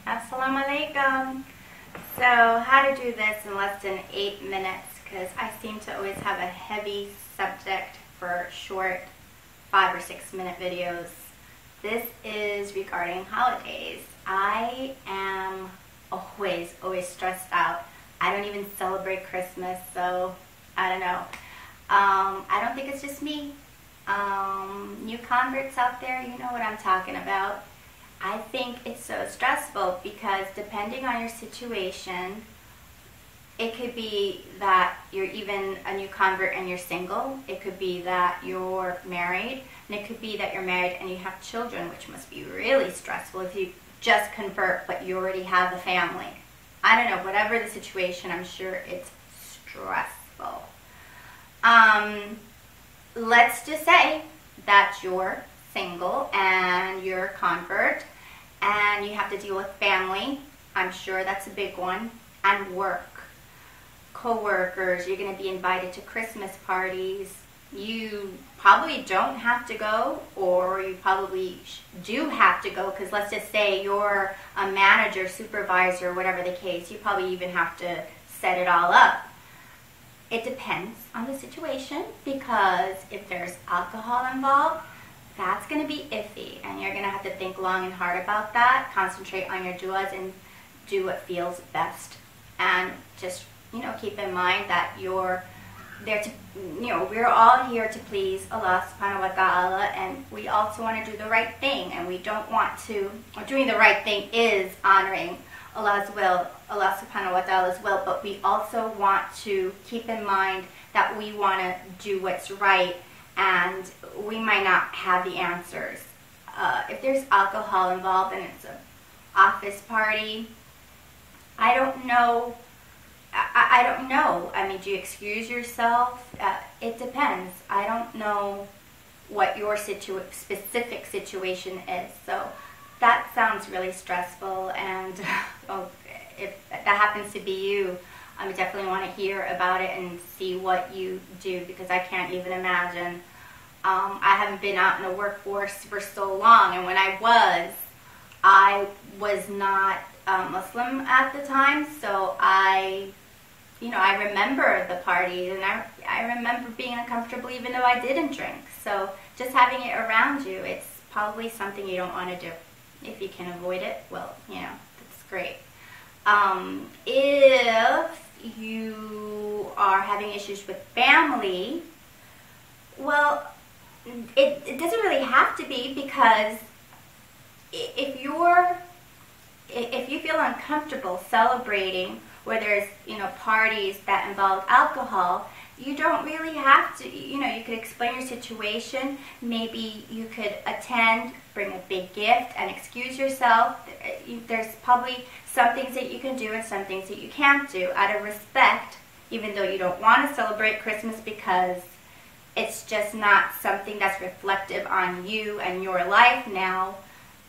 Assalamu alaikum. So how to do this in less than 8 minutes, because I seem to always have a heavy subject for short 5 or 6 minute videos. This is regarding holidays. I am always stressed out. I don't even celebrate Christmas, so I don't know. I don't think it's just me. New converts out there, you know what I'm talking about. I think it's so stressful because depending on your situation, it could be that you're even a new convert and you're single. It could be that you're married, and it could be that you're married and you have children, which must be really stressful if you just convert but you already have a family. I don't know, whatever the situation, I'm sure it's stressful. Let's just say that you're single and you're a convert and you have to deal with family. I'm sure that's a big one. And work. Co-workers, you're going to be invited to Christmas parties. You probably don't have to go, or you probably do have to go, because let's just say you're a manager, supervisor, whatever the case. You probably even have to set it all up. It depends on the situation, because if there's alcohol involved, that's going to be iffy, and you're going to have to think long and hard about that, concentrate on your du'as, and do what feels best. And just, keep in mind that you're there to, we're all here to please Allah subhanahu wa ta'ala, and we also want to do the right thing, and we don't want to, doing the right thing is honoring Allah's will, Allah subhanahu wa ta'ala's will, but we also want to keep in mind that we want to do what's right, and we might not have the answers. If there's alcohol involved and it's an office party, I don't know. I don't know. I mean, do you excuse yourself? It depends. I don't know what your specific situation is. So that sounds really stressful, and if that happens to be you, I definitely want to hear about it and see what you do, because I can't even imagine. I haven't been out in the workforce for so long, and when I was not Muslim at the time, so I remember the parties, and I remember being uncomfortable even though I didn't drink. So just having it around you, it's probably something you don't want to do. If you can avoid it, well, that's great. If you are having issues with family, well, it doesn't really have to be, because if you feel uncomfortable celebrating where there's parties that involve alcohol, you don't really have to. You could explain your situation. Maybe you could attend, bring a big gift, and excuse yourself. There's probably some things that you can do and some things that you can't do out of respect, even though you don't want to celebrate Christmas because it's just not something that's reflective on you and your life now.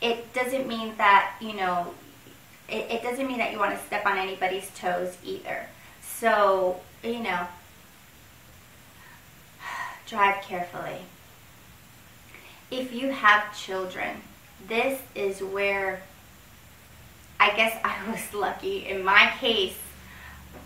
It doesn't mean that, it doesn't mean that you want to step on anybody's toes either. So, drive carefully. If you have children, this is where I guess I was lucky. In my case,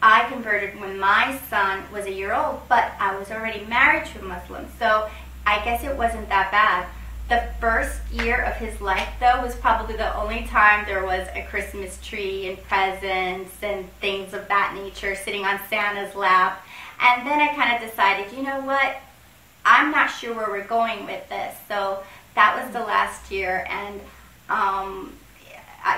I converted when my son was a year old, but I was already married to a Muslim, so I guess it wasn't that bad. The first year of his life, though, was probably the only time there was a Christmas tree and presents and things of that nature sitting on Santa's lap. And then I kind of decided, you know what, I'm not sure where we're going with this. So that was the last year, and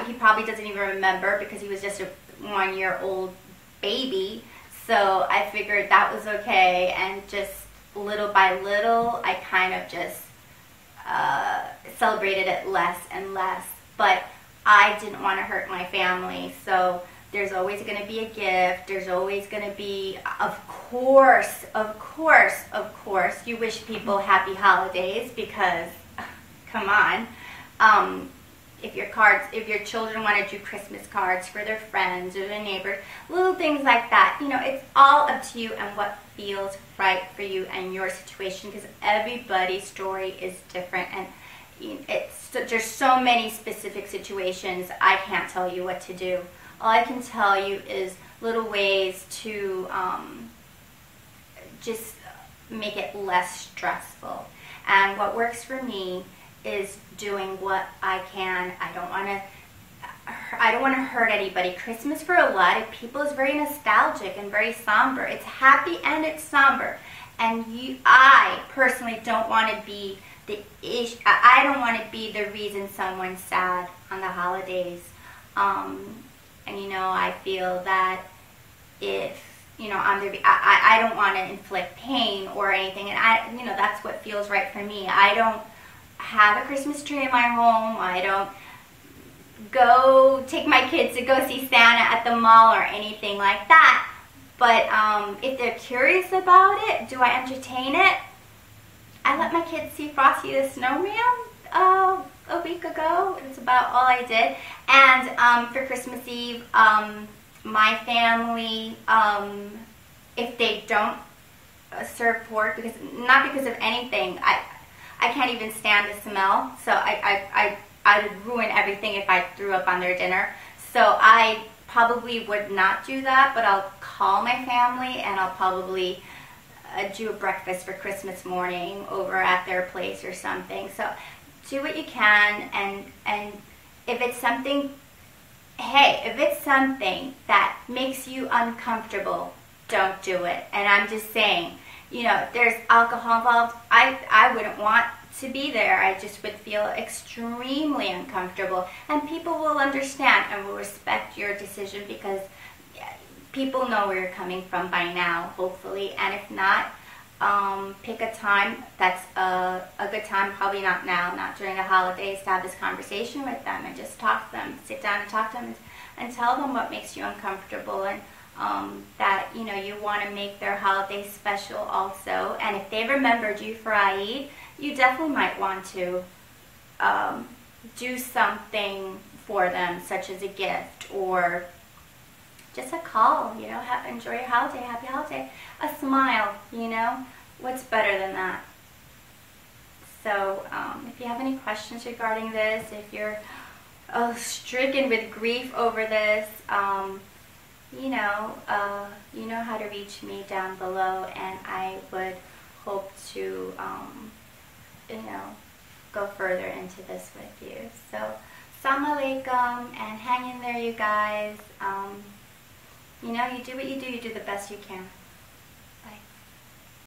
he probably doesn't even remember because he was just a 1-year-old baby. So I figured that was okay, and just little by little, I kind of just celebrated it less and less. But I didn't want to hurt my family, so there's always going to be a gift. There's always going to be, of course, you wish people happy holidays, because, come on. If your children want to do Christmas cards for their friends or their neighbors, little things like that. It's all up to you and what feels right for you and your situation, because everybody's story is different, and there's so many specific situations. I can't tell you what to do. All I can tell you is little ways to just make it less stressful. And what works for me is doing what I can. I don't want to hurt anybody. Christmas for a lot of people is very nostalgic and very somber. It's happy and it's somber. And I personally don't want to be the issue. I don't want to be the reason someone's sad on the holidays. And I feel that if I don't want to inflict pain or anything, and that's what feels right for me. I don't have a Christmas tree in my home. I don't go take my kids to go see Santa at the mall or anything like that. But if they're curious about it, do I entertain it? I let my kids see Frosty the Snowman a week ago. It's about all I did. And for Christmas Eve, my family, if they don't serve pork, not because of anything, I can't even stand the smell, so I would ruin everything if I threw up on their dinner. So I probably would not do that, but I'll call my family and I'll probably do a breakfast for Christmas morning over at their place or something. So do what you can, and if it's something, hey, if it's something that makes you uncomfortable, don't do it. And I'm just saying, if there's alcohol involved, I wouldn't want to be there. I just would feel extremely uncomfortable. And people will understand and will respect your decision, because people know where you're coming from by now, hopefully. And if not, pick a time that's a good time, probably not now, not during the holidays, to have this conversation with them and just talk to them, sit down and talk to them and tell them what makes you uncomfortable, and that you want to make their holiday special also. And if they remembered you for Eid, you definitely might want to do something for them, such as a gift or just a call, enjoy your holiday, happy holiday, a smile, what's better than that? So if you have any questions regarding this, if you're stricken with grief over this, you know how to reach me down below, and I would hope to, go further into this with you. So, Assalamu alaikum, and hang in there, you guys. You do what you do the best you can.